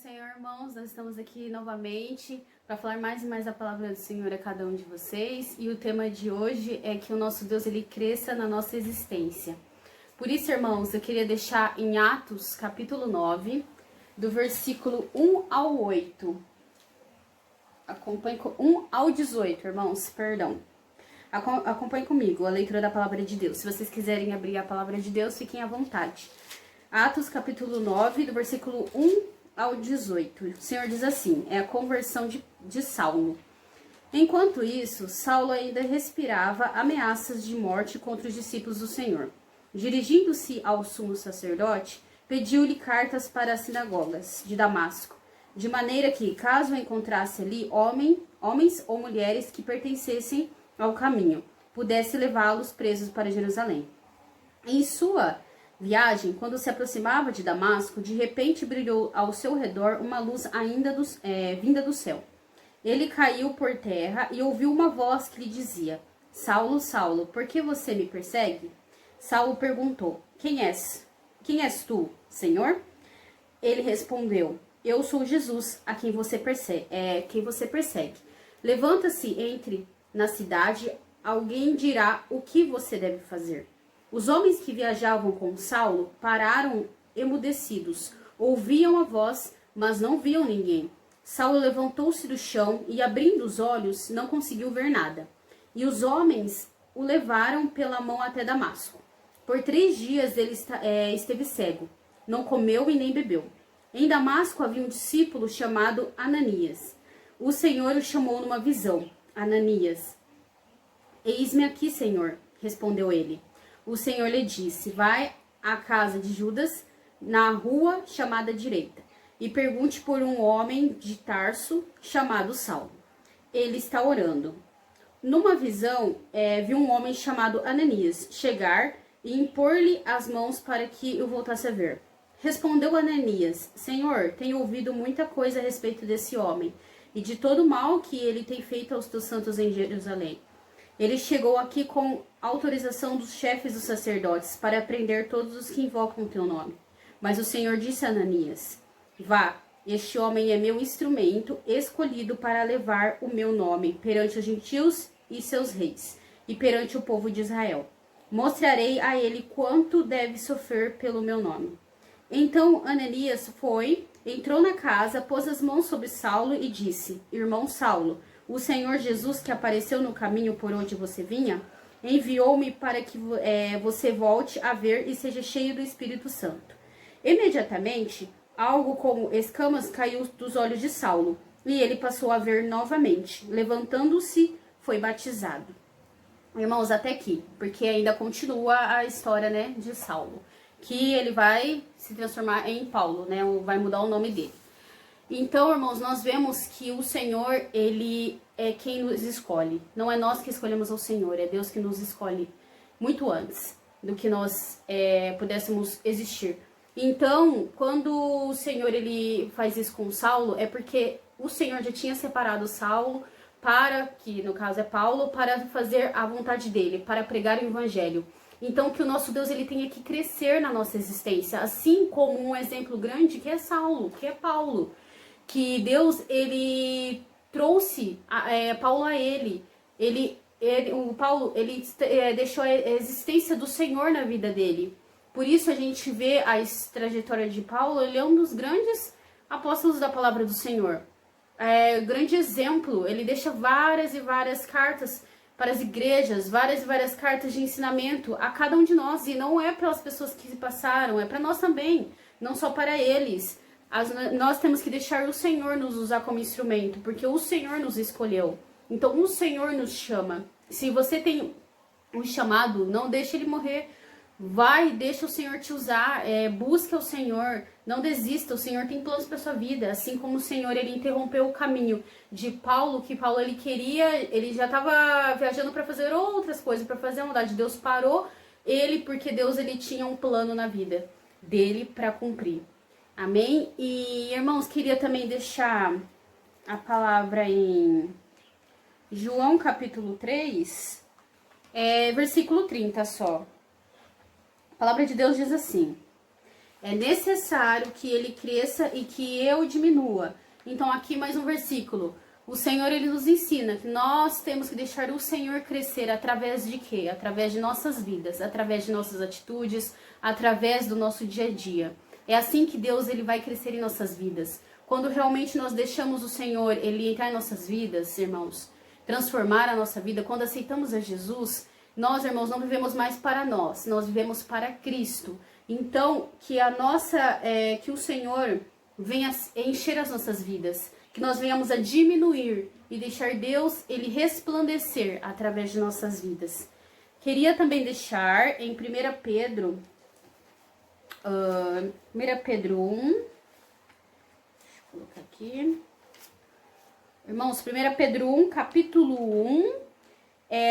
Senhor, irmãos, nós estamos aqui novamente para falar mais e mais da palavra do Senhor a cada um de vocês. E o tema de hoje é que o nosso Deus, ele cresça na nossa existência. Por isso, irmãos, eu queria deixar em Atos, capítulo 9, do versículo 1 ao 8. Acompanhe com 1 ao 18, irmãos, perdão. Acompanhe comigo a leitura da palavra de Deus. Se vocês quiserem abrir a palavra de Deus, fiquem à vontade. Atos, capítulo 9, do versículo 1 ao 18. O Senhor diz assim, é a conversão de Saulo. Enquanto isso, Saulo ainda respirava ameaças de morte contra os discípulos do Senhor. Dirigindo-se ao sumo sacerdote, pediu-lhe cartas para as sinagogas de Damasco, de maneira que, caso encontrasse ali homens ou mulheres que pertencessem ao caminho, pudesse levá-los presos para Jerusalém. Em sua viagem, quando se aproximava de Damasco, de repente brilhou ao seu redor uma luz vinda do céu. Ele caiu por terra e ouviu uma voz que lhe dizia: Saulo, Saulo, por que você me persegue? Saulo perguntou: Quem és tu, Senhor? Ele respondeu: Eu sou Jesus, a quem você persegue. Levanta-se, entre na cidade, alguém dirá o que você deve fazer. Os homens que viajavam com Saulo pararam emudecidos, ouviam a voz, mas não viam ninguém. Saulo levantou-se do chão e, abrindo os olhos, não conseguiu ver nada. E os homens o levaram pela mão até Damasco. Por 3 dias ele esteve cego, não comeu e nem bebeu. Em Damasco havia um discípulo chamado Ananias. O Senhor o chamou numa visão. Ananias. Eis-me aqui, Senhor, respondeu ele. O Senhor lhe disse: vai à casa de Judas, na rua chamada Direita, e pergunte por um homem de Tarso chamado Saulo. Ele está orando. Numa visão, viu um homem chamado Ananias chegar e impor-lhe as mãos para que o voltasse a ver. Respondeu Ananias: Senhor, tenho ouvido muita coisa a respeito desse homem e de todo o mal que ele tem feito aos teus santos em Jerusalém. Ele chegou aqui com autorização dos chefes dos sacerdotes para prender todos os que invocam o teu nome. Mas o Senhor disse a Ananias: vá, este homem é meu instrumento escolhido para levar o meu nome perante os gentios e seus reis, e perante o povo de Israel. Mostrarei a ele quanto deve sofrer pelo meu nome. Então Ananias foi, entrou na casa, pôs as mãos sobre Saulo e disse: Irmão Saulo, o Senhor Jesus, que apareceu no caminho por onde você vinha, enviou-me para que você volte a ver e seja cheio do Espírito Santo. Imediatamente, algo como escamas caiu dos olhos de Saulo, e ele passou a ver novamente. Levantando-se, foi batizado. Irmãos, até aqui, porque ainda continua a história, né, de Saulo, que ele vai se transformar em Paulo, né, vai mudar o nome dele. Então, irmãos, nós vemos que o Senhor, ele é quem nos escolhe. Não é nós que escolhemos o Senhor, é Deus que nos escolhe muito antes do que nós pudéssemos existir. Então, quando o Senhor ele faz isso com Saulo, é porque o Senhor já tinha separado Saulo para, que no caso é Paulo, para fazer a vontade dele, para pregar o Evangelho. Então, que o nosso Deus ele tenha que crescer na nossa existência, assim como um exemplo grande que é Saulo, que é Paulo. Que Deus, ele trouxe Paulo a ele. Paulo, ele deixou a existência do Senhor na vida dele. Por isso a gente vê a trajetória de Paulo, ele é um dos grandes apóstolos da palavra do Senhor. Grande exemplo, ele deixa várias e várias cartas para as igrejas, várias e várias cartas de ensinamento a cada um de nós. E não é para as pessoas que se passaram, é para nós também, não só para eles. Nós temos que deixar o Senhor nos usar como instrumento, porque o Senhor nos escolheu. Então o Senhor nos chama. Se você tem um chamado, não deixe ele morrer. Vai, deixa o Senhor te usar, busca o Senhor, não desista, o Senhor tem planos para sua vida. Assim como o Senhor, ele interrompeu o caminho de Paulo, que Paulo ele já estava viajando para fazer outras coisas, para fazer a vontade de Deus. Parou ele, porque Deus ele tinha um plano na vida dele para cumprir. Amém? E, irmãos, queria também deixar a palavra em João capítulo 3, versículo 30 só. A palavra de Deus diz assim: É necessário que ele cresça e que eu diminua. Então aqui mais um versículo. O Senhor, ele nos ensina que nós temos que deixar o Senhor crescer através de quê? Através de nossas vidas, através de nossas atitudes, através do nosso dia a dia. É assim que Deus, ele vai crescer em nossas vidas. Quando realmente nós deixamos o Senhor, ele entrar em nossas vidas, irmãos, transformar a nossa vida, quando aceitamos a Jesus, nós, irmãos, não vivemos mais para nós vivemos para Cristo. Então, que que o Senhor venha encher as nossas vidas, que nós venhamos a diminuir e deixar Deus, ele resplandecer através de nossas vidas. Queria também deixar em 1 Pedro, 1 Pedro 1, deixa eu colocar aqui, irmãos, 1 Pedro 1, capítulo 1,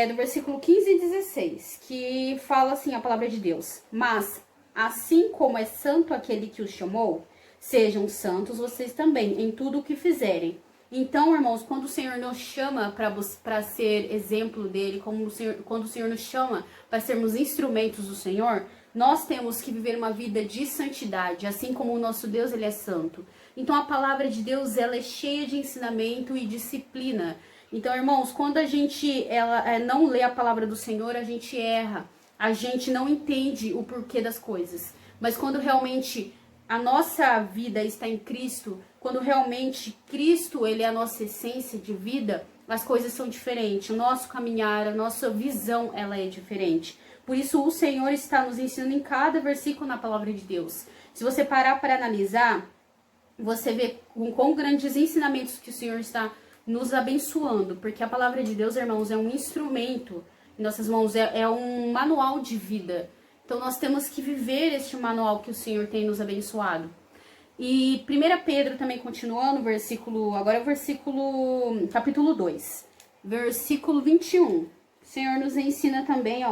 do versículo 15 e 16, que fala assim a palavra de Deus: mas, assim como é santo aquele que os chamou, sejam santos vocês também em tudo o que fizerem. Então, irmãos, quando o Senhor nos chama para ser exemplo dele, quando o Senhor nos chama para sermos instrumentos do Senhor, nós temos que viver uma vida de santidade, assim como o nosso Deus, ele é santo. Então, a palavra de Deus, ela é cheia de ensinamento e disciplina. Então, irmãos, quando a gente não lê a palavra do Senhor, a gente erra, a gente não entende o porquê das coisas. Mas quando realmente a nossa vida está em Cristo, quando realmente Cristo, ele é a nossa essência de vida, as coisas são diferentes. O nosso caminhar, a nossa visão, ela é diferente. Por isso, o Senhor está nos ensinando em cada versículo na palavra de Deus. Se você parar para analisar, você vê com quão grandes ensinamentos que o Senhor está nos abençoando. Porque a palavra de Deus, irmãos, é um instrumento em nossas mãos, é um manual de vida. Então, nós temos que viver este manual que o Senhor tem nos abençoado. E 1 Pedro também continuando, agora é o versículo, capítulo 2, versículo 21. O Senhor nos ensina também,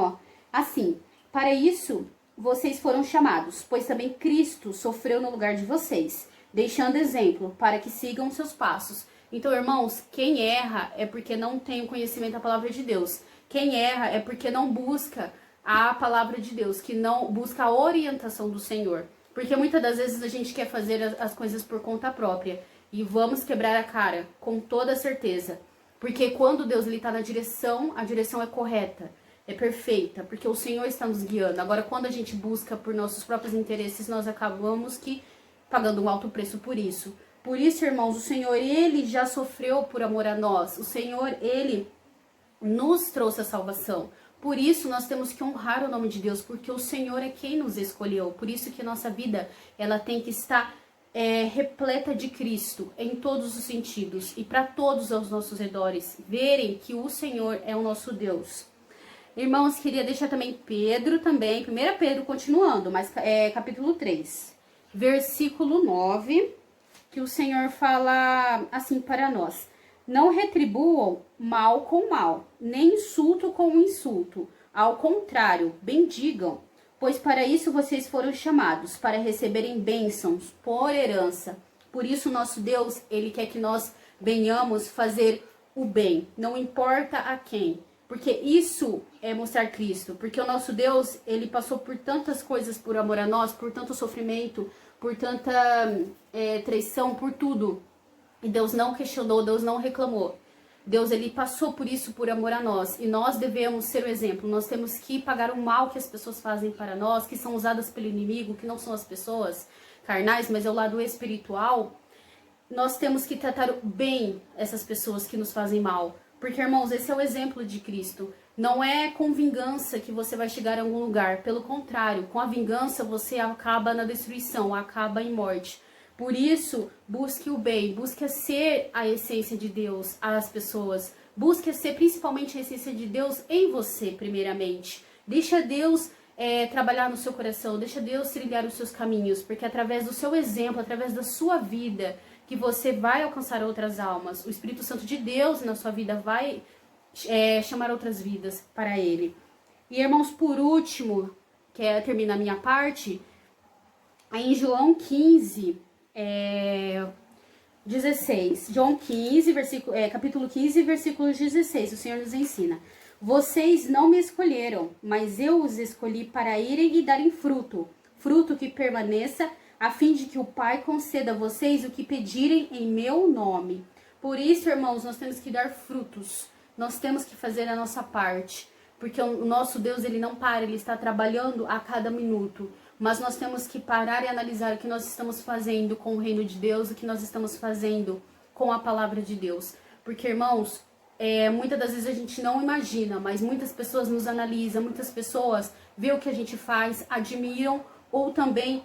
assim, para isso vocês foram chamados, pois também Cristo sofreu no lugar de vocês, deixando exemplo para que sigam seus passos. Então, irmãos, quem erra é porque não tem o conhecimento da palavra de Deus. Quem erra é porque não busca a palavra de Deus, que não busca a orientação do Senhor. Porque muitas das vezes a gente quer fazer as coisas por conta própria. E vamos quebrar a cara, com toda certeza. Porque quando Deus está na direção, a direção é correta, é perfeita. Porque o Senhor está nos guiando. Agora, quando a gente busca por nossos próprios interesses, nós acabamos pagando um alto preço por isso. Por isso, irmãos, o Senhor, ele já sofreu por amor a nós. O Senhor, ele nos trouxe a salvação. Por isso, nós temos que honrar o nome de Deus, porque o Senhor é quem nos escolheu. Por isso que nossa vida, ela tem que estar repleta de Cristo, em todos os sentidos. E para todos aos nossos redores, verem que o Senhor é o nosso Deus. Irmãos, queria deixar também 1 Pedro, continuando, mas capítulo 3, versículo 9, que o Senhor fala assim para nós: não retribuam mal com mal, nem insulto com insulto. Ao contrário, bendigam, pois para isso vocês foram chamados, para receberem bênçãos por herança. Por isso nosso Deus, ele quer que nós venhamos fazer o bem, não importa a quem. Porque isso é mostrar Cristo. Porque o nosso Deus, ele passou por tantas coisas por amor a nós, por tanto sofrimento, por tanta traição, por tudo. E Deus não questionou, Deus não reclamou. Deus, ele passou por isso por amor a nós. E nós devemos ser o exemplo. Nós temos que pagar o mal que as pessoas fazem para nós, que são usadas pelo inimigo, que não são as pessoas carnais, mas é o lado espiritual. Nós temos que tratar bem essas pessoas que nos fazem mal. Porque, irmãos, esse é o exemplo de Cristo. Não é com vingança que você vai chegar a algum lugar. Pelo contrário, com a vingança você acaba na destruição, acaba em morte. Por isso, busque o bem, busque ser a essência de Deus às pessoas. Busque ser principalmente a essência de Deus em você, primeiramente. Deixa Deus trabalhar no seu coração, deixa Deus trilhar os seus caminhos, porque através do seu exemplo, através da sua vida, que você vai alcançar outras almas. O Espírito Santo de Deus na sua vida vai chamar outras vidas para Ele. E, irmãos, por último, termina a minha parte, em João 15... 16, João 15, capítulo 15, versículo 16, o Senhor nos ensina: vocês não me escolheram, mas eu os escolhi para irem e darem fruto, fruto que permaneça, a fim de que o Pai conceda a vocês o que pedirem em meu nome. Por isso, irmãos, nós temos que dar frutos. Nós temos que fazer a nossa parte. Porque o nosso Deus, ele não para, ele está trabalhando a cada minuto. Mas nós temos que parar e analisar o que nós estamos fazendo com o reino de Deus, o que nós estamos fazendo com a palavra de Deus. Porque, irmãos, muitas das vezes a gente não imagina, mas muitas pessoas nos analisam, muitas pessoas veem o que a gente faz, admiram ou também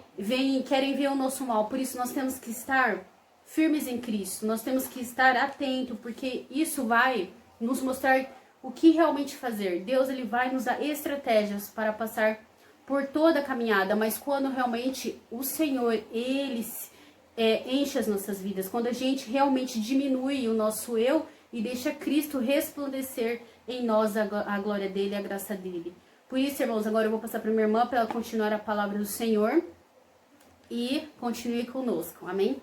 querem ver o nosso mal. Por isso nós temos que estar firmes em Cristo, nós temos que estar atentos, porque isso vai nos mostrar o que realmente fazer. Deus, ele vai nos dar estratégias para passar por toda a caminhada, mas quando realmente o Senhor, ele enche as nossas vidas, quando a gente realmente diminui o nosso eu e deixa Cristo resplandecer em nós a glória dele, a graça dele. Por isso, irmãos, agora eu vou passar para minha irmã para ela continuar a palavra do Senhor e continue conosco. Amém?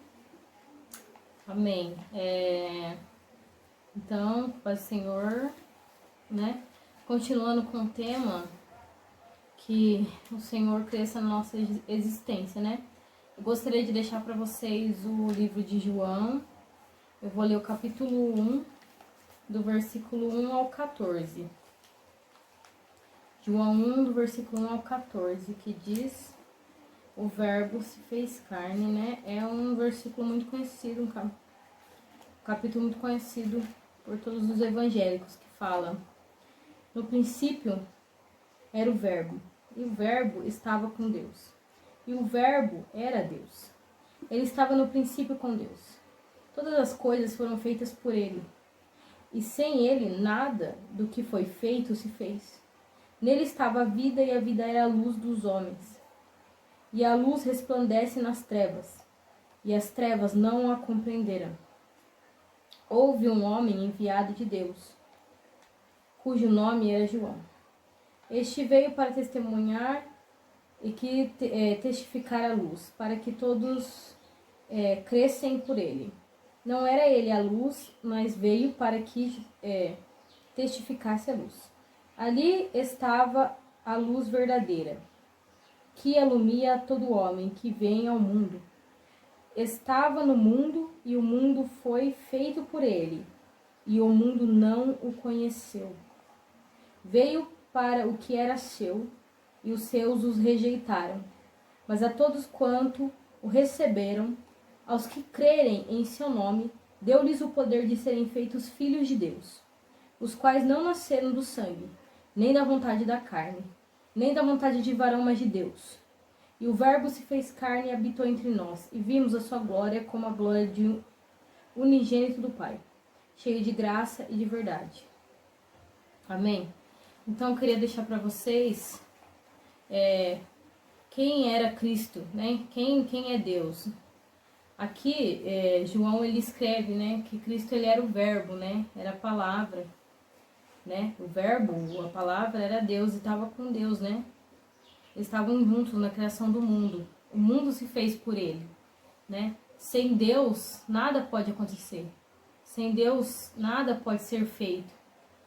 Amém. Então, Pai Senhor, né? Continuando com o tema, que o Senhor cresça na nossa existência, né? Eu gostaria de deixar para vocês o livro de João. Eu vou ler o capítulo 1, do versículo 1 ao 14. João 1, do versículo 1 ao 14, que diz: o verbo se fez carne, né? É um versículo muito conhecido, um capítulo muito conhecido por todos os evangélicos, que fala: no princípio era o verbo, e o verbo estava com Deus, e o verbo era Deus. Ele estava no princípio com Deus. Todas as coisas foram feitas por ele, e sem ele nada do que foi feito se fez. Nele estava a vida, e a vida era a luz dos homens. E a luz resplandece nas trevas, e as trevas não a compreenderam. Houve um homem enviado de Deus, cujo nome era João. Este veio para testemunhar e testificar a luz, para que todos crescem por ele. Não era ele a luz, mas veio para que testificasse a luz. Ali estava a luz verdadeira, que alumia a todo homem que vem ao mundo. Estava no mundo, e o mundo foi feito por ele, e o mundo não o conheceu. Veio para o que era seu, e os seus os rejeitaram. Mas a todos quanto o receberam, aos que crerem em seu nome, deu-lhes o poder de serem feitos filhos de Deus, os quais não nasceram do sangue, nem da vontade da carne, nem da vontade de varão, mas de Deus. E o verbo se fez carne e habitou entre nós, e vimos a sua glória como a glória de um unigênito do Pai, cheio de graça e de verdade. Amém? Então eu queria deixar para vocês quem era Cristo, né? Quem é Deus. Aqui, João, ele escreve, né, que Cristo, ele era o verbo, né? Era a palavra, né? O verbo, a palavra, era Deus e estava com Deus, né? Eles estavam juntos na criação do mundo. O mundo se fez por ele, né? Sem Deus, nada pode acontecer. Sem Deus, nada pode ser feito.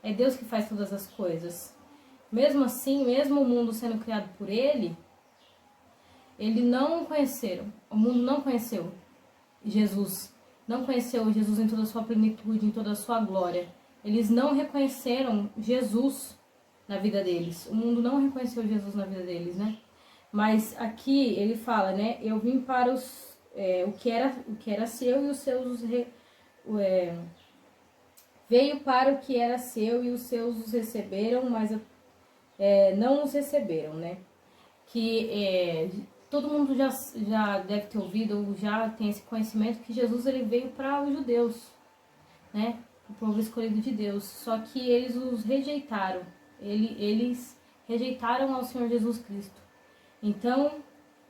É Deus que faz todas as coisas. Mesmo assim, mesmo o mundo sendo criado por ele não conheceram. O mundo não conheceu Jesus. Não conheceu Jesus em toda a sua plenitude, em toda a sua glória. Eles não reconheceram Jesus na vida deles. O mundo não reconheceu Jesus na vida deles, né? Mas aqui ele fala, né? Eu vim para o que era seu, e os seus veio para o que era seu, e os seus os receberam, mas não os receberam, né? Que todo mundo já deve ter ouvido, ou já tem esse conhecimento, que Jesus, ele veio para os judeus, né? O povo escolhido de Deus. Só que eles os rejeitaram. Eles rejeitaram ao Senhor Jesus Cristo. Então,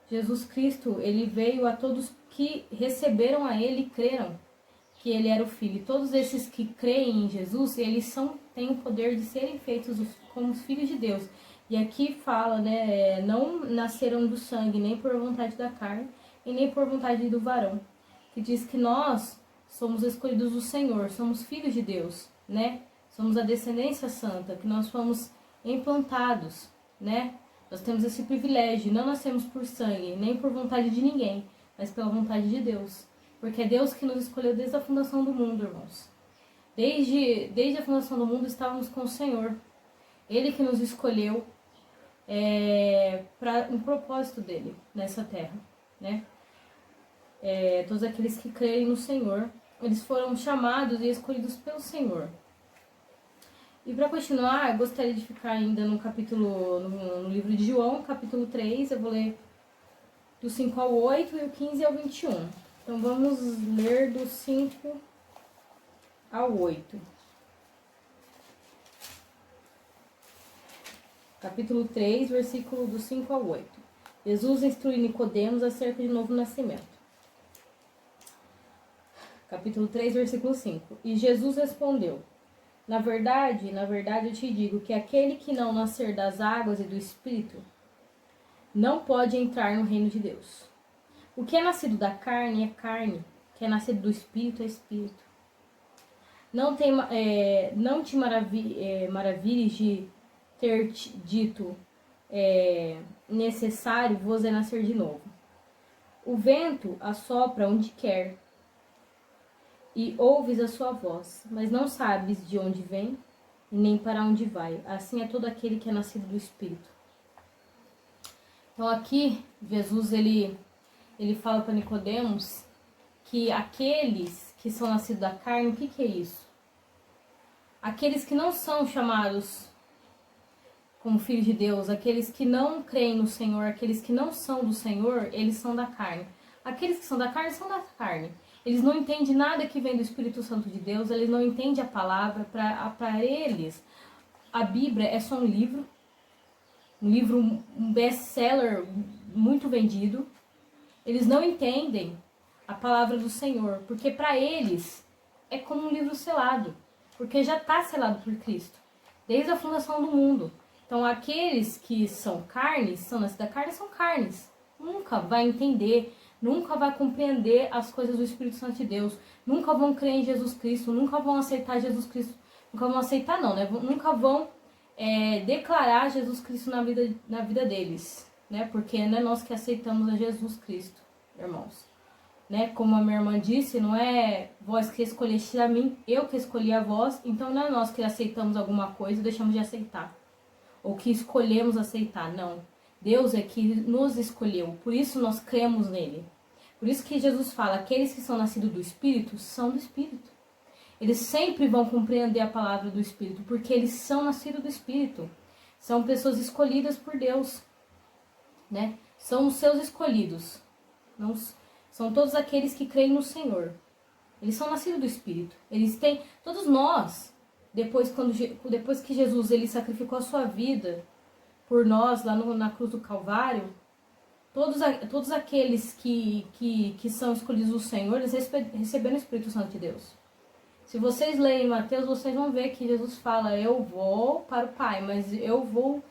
Jesus Cristo, ele veio a todos que receberam a ele e creram que ele era o Filho. E todos esses que creem em Jesus, eles têm o poder de serem feitos como os filhos de Deus. E aqui fala, né, não nasceram do sangue, nem por vontade da carne, e nem por vontade do varão. Que diz que nós somos escolhidos do Senhor, somos filhos de Deus, né? Somos a descendência santa, que nós fomos implantados, né, Nós temos esse privilégio, não nascemos por sangue, nem por vontade de ninguém, mas pela vontade de Deus. Porque é Deus que nos escolheu desde a fundação do mundo, irmãos. Desde a fundação do mundo estávamos com o Senhor. Ele que nos escolheu para um propósito dele nessa terra, né? Todos aqueles que creem no Senhor, eles foram chamados e escolhidos pelo Senhor. E para continuar, eu gostaria de ficar ainda no livro de João, capítulo 3, eu vou ler do 5 ao 8 e o 15 ao 21. Então vamos ler do 5 ao 8. Capítulo 3, versículo do 5 ao 8. Jesus instrui Nicodemos acerca de novo nascimento. Capítulo 3, versículo 5. E Jesus respondeu: na verdade, eu te digo que aquele que não nascer das águas e do Espírito não pode entrar no reino de Deus. O que é nascido da carne é carne, o que é nascido do Espírito é Espírito. Não te maravilhes de ter dito necessário vos é nascer de novo. O vento assopra onde quer, e ouves a sua voz, mas não sabes de onde vem e nem para onde vai. Assim é todo aquele que é nascido do Espírito. Então aqui Jesus ele fala para Nicodemos que aqueles que são nascidos da carne, o que é isso? Aqueles que não são chamados como filhos de Deus, aqueles que não creem no Senhor, aqueles que não são do Senhor, eles são da carne. Aqueles que são da carne são da carne. Eles não entendem nada que vem do Espírito Santo de Deus, eles não entendem a palavra. Para eles, a Bíblia é só um livro, um best-seller muito vendido. Eles não entendem a palavra do Senhor, porque para eles é como um livro selado, porque já está selado por Cristo, desde a fundação do mundo. Então aqueles que são carnes, são nascidos da carne, são carnes. Nunca vai entender, nunca vai compreender as coisas do Espírito Santo de Deus, nunca vão crer em Jesus Cristo, nunca vão aceitar Jesus Cristo, nunca vão aceitar não, né? Nunca vão declarar Jesus Cristo na vida deles, né? Porque não é nós que aceitamos a Jesus Cristo, irmãos. Né? Como a minha irmã disse, não é vós que escolheste a mim, eu que escolhi a vós, então não é nós que aceitamos alguma coisa e deixamos de aceitar, ou que escolhemos aceitar, não. Deus é que nos escolheu, por isso nós cremos nele. Por isso que Jesus fala, aqueles que são nascidos do Espírito, são do Espírito. Eles sempre vão compreender a palavra do Espírito, porque eles são nascidos do Espírito. São pessoas escolhidas por Deus, né? São os seus escolhidos. Não, são todos aqueles que creem no Senhor. Eles são nascidos do Espírito. Eles têm, todos nós, depois que Jesus ele sacrificou a sua vida por nós lá na cruz do Calvário, todos aqueles que são escolhidos do Senhor, eles receberam o Espírito Santo de Deus. Se vocês lerem Mateus, vocês vão ver que Jesus fala, eu vou para o Pai, mas eu vou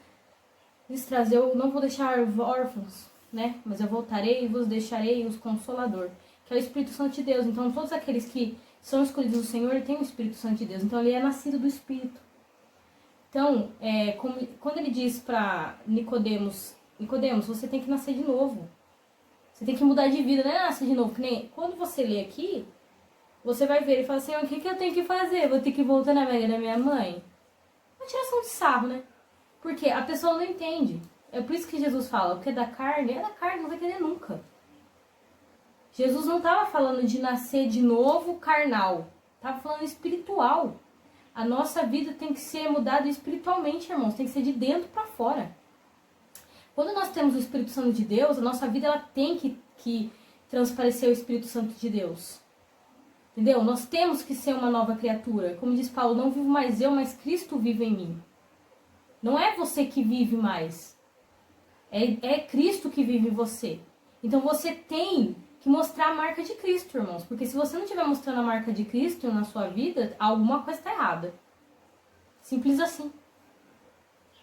lhes trazer, eu não vou deixar órfãos, né? Mas eu voltarei e vos deixarei os Consolador, que é o Espírito Santo de Deus. Então todos aqueles que são escolhidos do Senhor, ele tem o Espírito Santo de Deus. Então ele é nascido do Espírito. Então, quando ele diz para Nicodemos, você tem que nascer de novo. Você tem que mudar de vida, não é nascer de novo. Que nem, quando você lê aqui, você vai ver e fala assim, o que eu tenho que fazer? Vou ter que voltar na barriga da minha mãe? Uma tiração de sarro, né? Porque a pessoa não entende. É por isso que Jesus fala, o que é da carne, não vai entender nunca. Jesus não estava falando de nascer de novo carnal. Estava falando espiritual. A nossa vida tem que ser mudada espiritualmente, irmãos. Tem que ser de dentro para fora. Quando nós temos o Espírito Santo de Deus, a nossa vida ela tem que transparecer o Espírito Santo de Deus. Entendeu? Nós temos que ser uma nova criatura. Como diz Paulo, não vivo mais eu, mas Cristo vive em mim. Não é você que vive mais. É Cristo que vive em você. Então você tem que mostrar a marca de Cristo, irmãos. Porque se você não estiver mostrando a marca de Cristo na sua vida, alguma coisa está errada. Simples assim.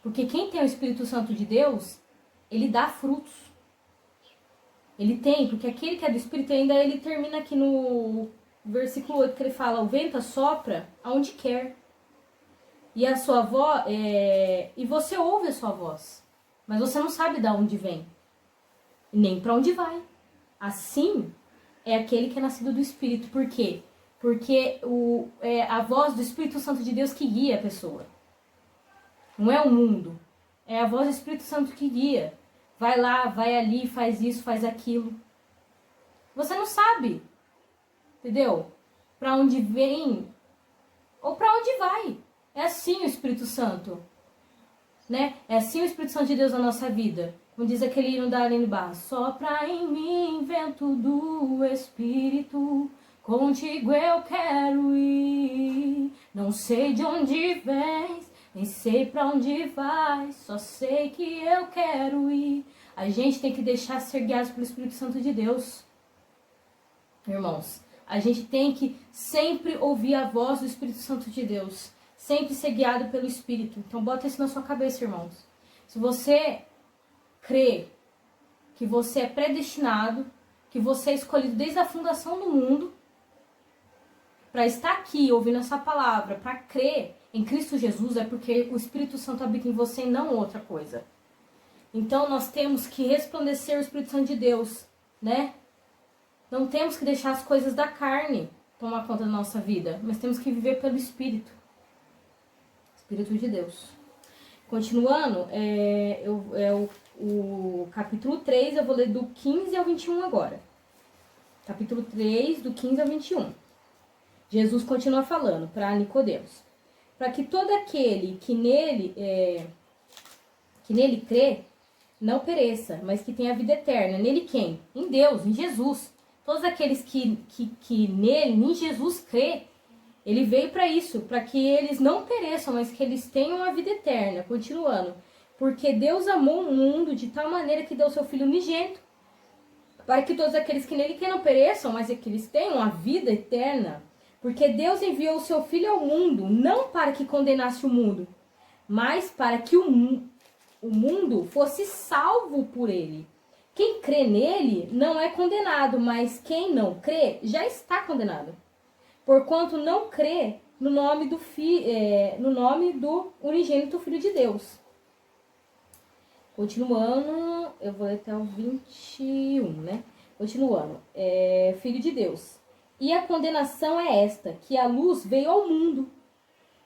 Porque quem tem o Espírito Santo de Deus, ele dá frutos. Ele tem, porque aquele que é do Espírito, ainda ele termina aqui no versículo 8, que ele fala, o vento assopra aonde quer. E a sua voz, e você ouve a sua voz. mas você não sabe de onde vem, nem para onde vai. Assim é aquele que é nascido do Espírito. Por quê? Porque é a voz do Espírito Santo de Deus que guia a pessoa. Não é o mundo. É a voz do Espírito Santo que guia. Vai lá, vai ali, faz isso, faz aquilo. Você não sabe, entendeu? Para onde vem ou para onde vai. É assim o Espírito Santo, né? É assim o Espírito Santo de Deus na nossa vida. Como diz aquele hino da Aline Barros: sopra em mim vento do Espírito, contigo eu quero ir. Não sei de onde vens, nem sei pra onde vais, só sei que eu quero ir. A gente tem que deixar ser guiados pelo Espírito Santo de Deus. Irmãos, a gente tem que sempre ouvir a voz do Espírito Santo de Deus. Sempre ser guiado pelo Espírito. Então bota isso na sua cabeça, irmãos. Se você crê que você é predestinado, que você é escolhido desde a fundação do mundo, para estar aqui ouvindo essa palavra, para crer em Cristo Jesus, é porque o Espírito Santo habita em você e não outra coisa. Então nós temos que resplandecer o Espírito Santo de Deus, né? Não temos que deixar as coisas da carne tomar conta da nossa vida, mas temos que viver pelo Espírito. Espírito de Deus. Continuando, o capítulo 3, eu vou ler do 15 ao 21 agora. Capítulo 3, do 15 ao 21. Jesus continua falando para Nicodemos: para que todo aquele que nele crê não pereça, mas que tenha a vida eterna. Nele quem? Em Deus, em Jesus. Todos aqueles que nele, em Jesus, crê, ele veio para isso, para que eles não pereçam, mas que eles tenham a vida eterna. Continuando: porque Deus amou o mundo de tal maneira que deu seu Filho unigênito, para que todos aqueles que nele não pereçam, mas que eles tenham a vida eterna. Porque Deus enviou o seu Filho ao mundo, não para que condenasse o mundo, mas para que o mundo fosse salvo por ele. Quem crê nele não é condenado, mas quem não crê já está condenado, porquanto não crê no nome do unigênito Filho de Deus. Continuando, eu vou ler até o 21, né? Continuando, Filho de Deus. E a condenação é esta, que a luz veio ao mundo,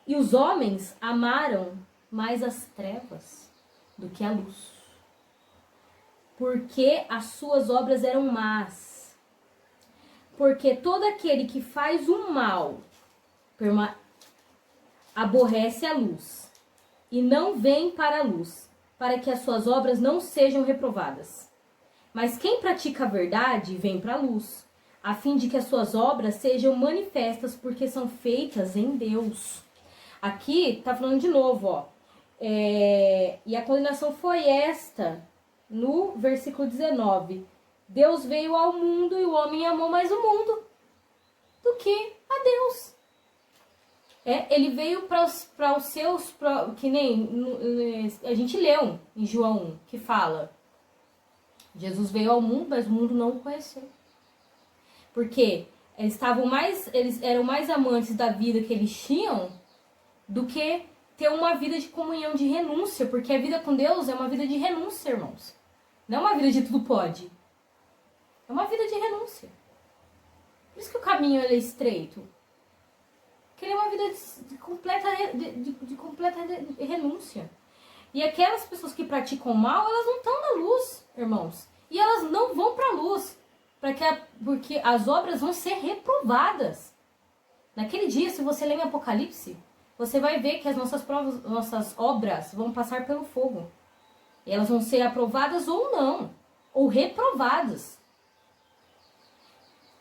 e os homens amaram mais as trevas do que a luz, porque as suas obras eram más. Porque todo aquele que faz o mal aborrece a luz, e não vem para a luz, para que as suas obras não sejam reprovadas. Mas quem pratica a verdade vem para a luz, a fim de que as suas obras sejam manifestas, porque são feitas em Deus. Aqui tá falando de novo, ó. E a condenação foi esta, no versículo 19. Deus veio ao mundo e o homem amou mais o mundo do que a Deus. Ele veio para os seus, que nem a gente leu em João 1, que fala: Jesus veio ao mundo, mas o mundo não o conheceu. Porque eles eram mais amantes da vida que eles tinham do que ter uma vida de comunhão, de renúncia. Porque a vida com Deus é uma vida de renúncia, irmãos. Não é uma vida de tudo pode. É uma vida de renúncia. Por isso que o caminho é estreito. Porque ele é uma vida de completa renúncia. E aquelas pessoas que praticam mal, elas não estão na luz, irmãos. E elas não vão para a luz. Porque as obras vão ser reprovadas. Naquele dia, se você ler em Apocalipse, você vai ver que as nossas obras vão passar pelo fogo. E elas vão ser aprovadas ou não, ou reprovadas.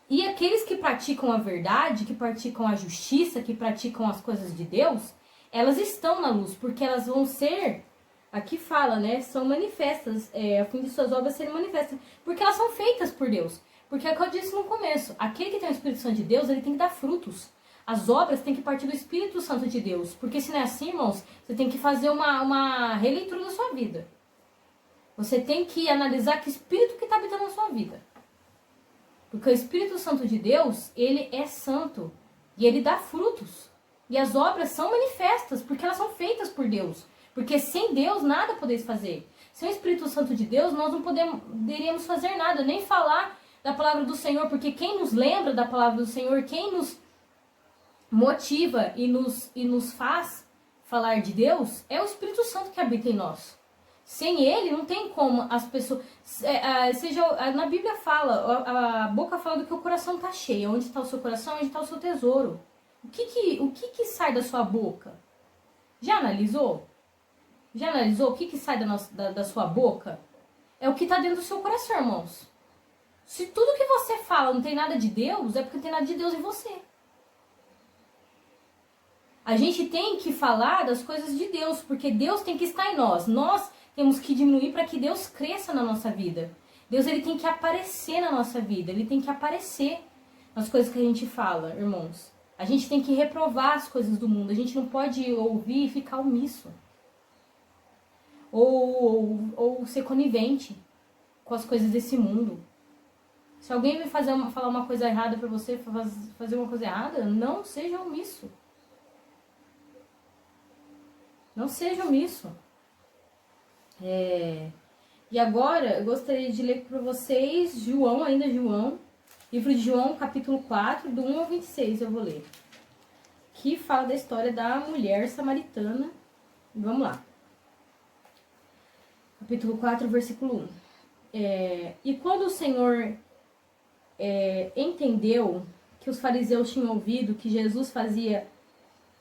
E aqueles que praticam a verdade, que praticam a justiça, que praticam as coisas de Deus, elas estão na luz, porque elas vão ser, aqui fala, né, são manifestas, a fim de suas obras serem manifestas, porque elas são feitas por Deus. Porque é o que eu disse no começo, aquele que tem o Espírito Santo de Deus, ele tem que dar frutos. As obras têm que partir do Espírito Santo de Deus, porque se não é assim, irmãos, você tem que fazer uma releitura da sua vida. Você tem que analisar que espírito que está habitando na sua vida. Porque o Espírito Santo de Deus, ele é santo. E ele dá frutos. E as obras são manifestas, porque elas são feitas por Deus. Porque sem Deus nada podeis fazer. Sem o Espírito Santo de Deus, nós não poderíamos fazer nada, nem falar da palavra do Senhor, porque quem nos lembra da palavra do Senhor, quem nos motiva e nos faz falar de Deus, é o Espírito Santo que habita em nós. Sem ele, não tem como as pessoas... na Bíblia fala, a boca fala do que o coração está cheio. Onde está o seu coração, onde está o seu tesouro. O que sai da sua boca? Já analisou? Já analisou o que sai da sua boca? É o que está dentro do seu coração, irmãos. Se tudo que você fala não tem nada de Deus, é porque não tem nada de Deus em você. A gente tem que falar das coisas de Deus, porque Deus tem que estar em nós. Nós temos que diminuir para que Deus cresça na nossa vida. Deus, ele tem que aparecer na nossa vida. Ele tem que aparecer nas coisas que a gente fala, irmãos. A gente tem que reprovar as coisas do mundo. A gente não pode ouvir e ficar omisso. Ou ser conivente com as coisas desse mundo. Se alguém me falar uma coisa errada para você, fazer uma coisa errada, não seja omisso. Não seja omisso. E agora, eu gostaria de ler para vocês João, livro de João, capítulo 4, do 1 ao 26, eu vou ler. Que fala da história da mulher samaritana. Vamos lá. Capítulo 4, versículo 1. E quando o Senhor entendeu que os fariseus tinham ouvido que Jesus fazia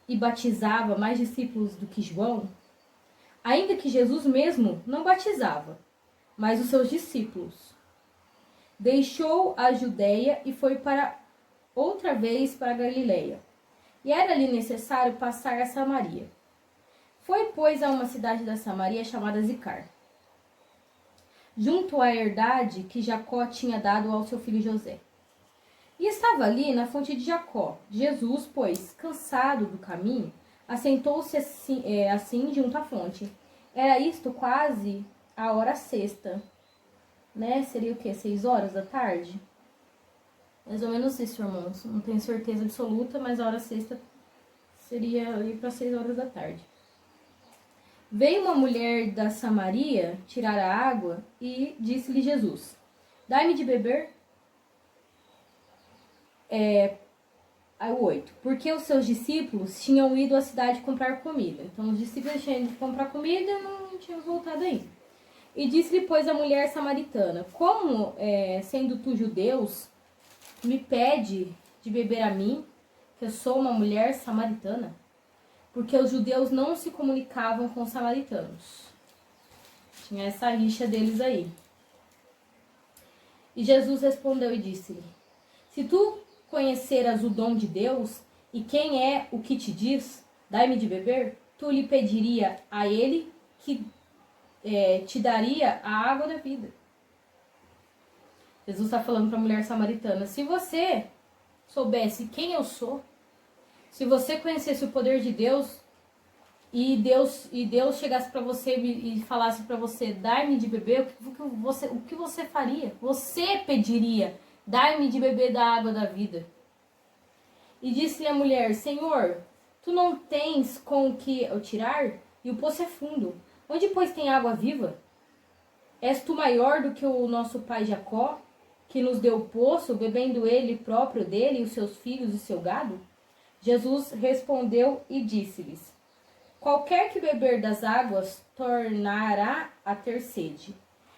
e batizava mais discípulos do que João, ainda que Jesus mesmo não batizava, mas os seus discípulos, deixou a Judeia e foi outra vez para a Galileia. E era-lhe necessário passar a Samaria. Foi, pois, a uma cidade da Samaria chamada Sicar, junto à herdade que Jacó tinha dado ao seu filho José. E estava ali na fonte de Jacó. Jesus, pois, cansado do caminho, assentou-se assim junto à fonte. Era isto quase a hora sexta, né? Seria o quê? 6 horas da tarde? Mais ou menos isso, irmãos. Não tenho certeza absoluta, mas a hora sexta seria ali para 6 horas da tarde. Veio uma mulher da Samaria tirar a água e disse-lhe Jesus: dai-me de beber. 8. Porque os seus discípulos tinham ido à cidade comprar comida. Então, os discípulos tinham ido comprar comida e não tinham voltado ainda. E disse-lhe, pois, a mulher samaritana: como, sendo tu judeus, me pede de beber a mim, que eu sou uma mulher samaritana? Porque os judeus não se comunicavam com os samaritanos. Tinha essa rixa deles aí. E Jesus respondeu e disse-lhe: se tu conheceras o dom de Deus, e quem é o que te diz, dai-me de beber, tu lhe pediria a ele que te daria a água da vida. Jesus está falando para a mulher samaritana: se você soubesse quem eu sou, se você conhecesse o poder de Deus, e Deus chegasse para você e falasse para você, dai-me de beber, o que você faria? Você pediria: dai-me de beber da água da vida. E disse-lhe a mulher: Senhor, tu não tens com o que eu tirar? E o poço é fundo. Onde, pois, tem água viva? És tu maior do que o nosso pai Jacó, que nos deu o poço, bebendo ele próprio dele, e os seus filhos e seu gado? Jesus respondeu e disse-lhes: qualquer que beber das águas tornará a ter sede.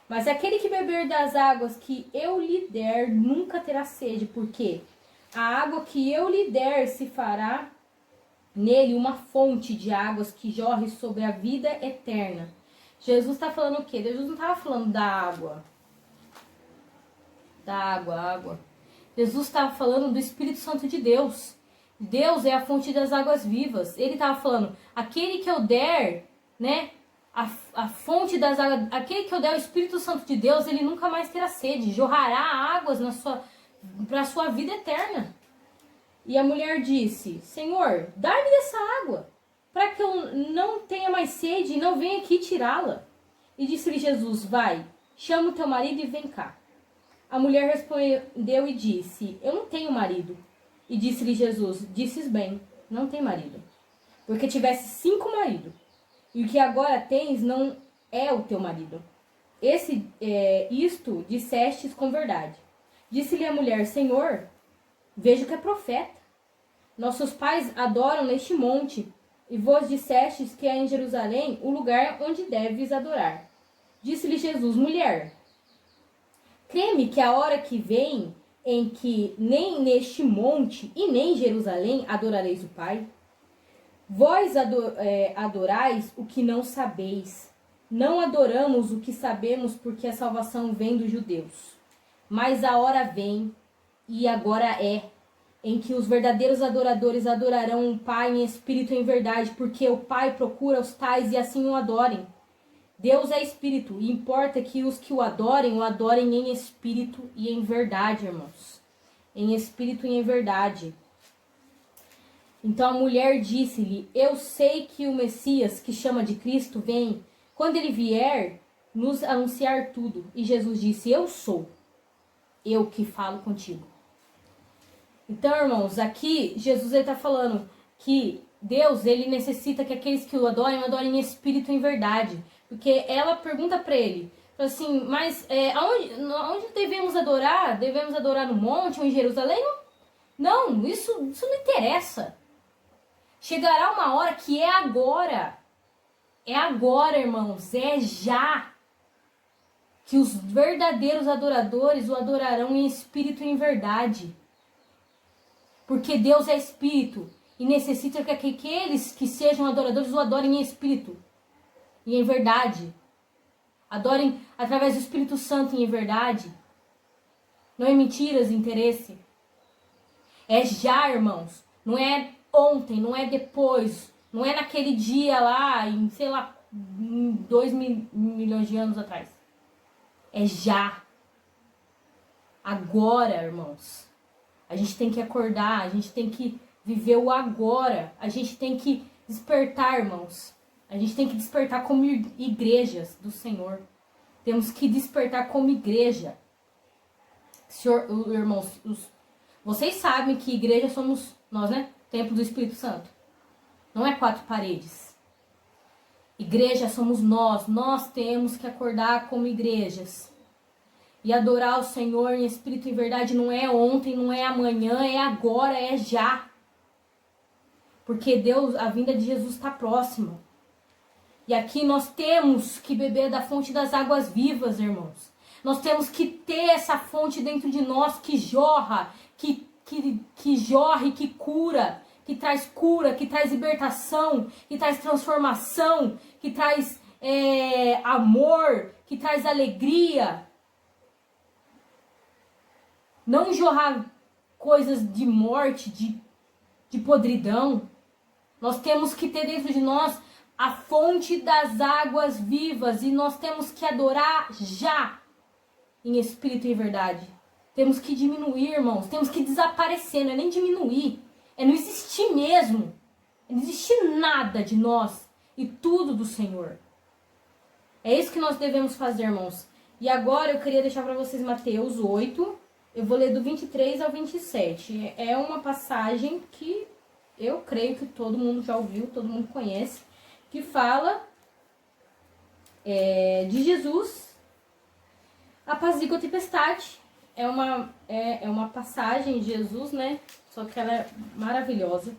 Mas aquele que beber das águas que eu lhe der nunca terá sede, porque a água que eu lhe der se fará nele uma fonte de águas que jorre sobre a vida eterna. Jesus está falando o quê? Jesus não estava falando da água. Água. Jesus estava falando do Espírito Santo de Deus. Deus é a fonte das águas vivas. Ele estava falando, aquele que eu der, né? A fonte das águas, aquele que eu der o Espírito Santo de Deus, ele nunca mais terá sede, jorrará águas para a sua vida eterna. E a mulher disse: Senhor, dá-me dessa água, para que eu não tenha mais sede e não venha aqui tirá-la. E disse-lhe Jesus: vai, chama o teu marido e vem cá. A mulher respondeu e disse: eu não tenho marido. E disse-lhe Jesus: disses bem, não tem marido, porque tivesse 5 maridos. E o que agora tens não é o teu marido. Isto dissestes com verdade. Disse-lhe a mulher: Senhor, vejo que é profeta. Nossos pais adoram neste monte, e vos dissestes que é em Jerusalém o lugar onde deves adorar. Disse-lhe Jesus: Mulher, crê-me que a hora que vem, em que nem neste monte e nem em Jerusalém adorareis o Pai? Vós adorais o que não sabeis. Não adoramos o que sabemos, porque a salvação vem dos judeus. Mas a hora vem, e agora é, em que os verdadeiros adoradores adorarão o Pai em espírito e em verdade, porque o Pai procura os tais e assim o adorem. Deus é espírito, e importa que os que o adorem em espírito e em verdade, irmãos. Em espírito e em verdade. Então a mulher disse-lhe: Eu sei que o Messias, que chama de Cristo, vem. Quando ele vier, nos anunciar tudo. E Jesus disse: Eu sou, eu que falo contigo. Então, irmãos, aqui Jesus está falando que Deus, ele necessita que aqueles que o adorem em espírito e em verdade. Porque ela pergunta para ele, assim, mas aonde devemos adorar? Devemos adorar no monte ou em Jerusalém? Não, isso não interessa. Chegará uma hora que é agora. É agora, irmãos, é já. Que os verdadeiros adoradores o adorarão em espírito e em verdade. Porque Deus é espírito e necessita que aqueles que sejam adoradores o adorem em espírito e em verdade. Adorem através do Espírito Santo e em verdade. Não é mentiras, interesse. É já, irmãos. Não é ontem, não é depois. Não é naquele dia lá, em, sei lá, 2 milhões de anos atrás. É já. Agora, irmãos. A gente tem que acordar, a gente tem que viver o agora. A gente tem que despertar, irmãos. A gente tem que despertar como igrejas do Senhor. Temos que despertar como igreja. Senhor, irmãos, vocês sabem que igreja somos nós, né? Templo do Espírito Santo. Não é 4 paredes. Igreja somos nós. Nós temos que acordar como igrejas. E adorar o Senhor em espírito e verdade não é ontem, não é amanhã, é agora, é já. Porque Deus, a vinda de Jesus está próxima. E aqui nós temos que beber da fonte das águas vivas, irmãos. Nós temos que ter essa fonte dentro de nós que jorra, que jorra e que cura, que traz libertação, que traz transformação, que traz amor, que traz alegria. Não jorrar coisas de morte, de podridão. Nós temos que ter dentro de nós a fonte das águas vivas. E nós temos que adorar já, em espírito e verdade. Temos que diminuir, irmãos. Temos que desaparecer, não é nem diminuir. É não existir mesmo. É não existir nada de nós e tudo do Senhor. É isso que nós devemos fazer, irmãos. E agora eu queria deixar para vocês Mateus 8. Eu vou ler do 23 ao 27. É uma passagem que eu creio que todo mundo já ouviu, todo mundo conhece. Que fala de Jesus, apazigua a tempestade. É uma passagem de Jesus, né? Só que ela é maravilhosa.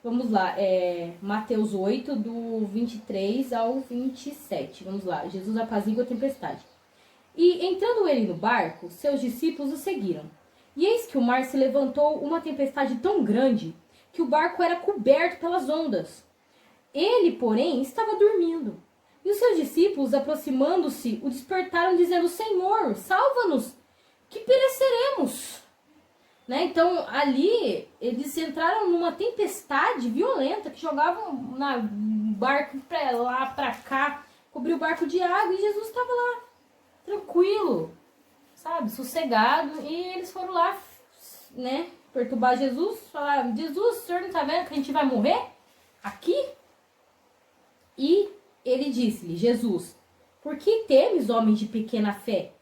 Vamos lá, Mateus 8, do 23 ao 27. Vamos lá, Jesus apazigua a tempestade. E entrando ele no barco, seus discípulos o seguiram. E eis que o mar se levantou uma tempestade tão grande que o barco era coberto pelas ondas. Ele, porém, estava dormindo. E os seus discípulos, aproximando-se, o despertaram, dizendo: Senhor, salva-nos, que pereceremos. Né? Então, ali, eles entraram numa tempestade violenta, que jogavam o barco para lá, para cá, cobriu o barco de água, e Jesus estava lá, tranquilo, sabe, sossegado. E eles foram lá, né, perturbar Jesus, falaram: Jesus, o senhor não está vendo que a gente vai morrer aqui? E ele disse-lhe, Jesus: por que temes, homens de pequena fé?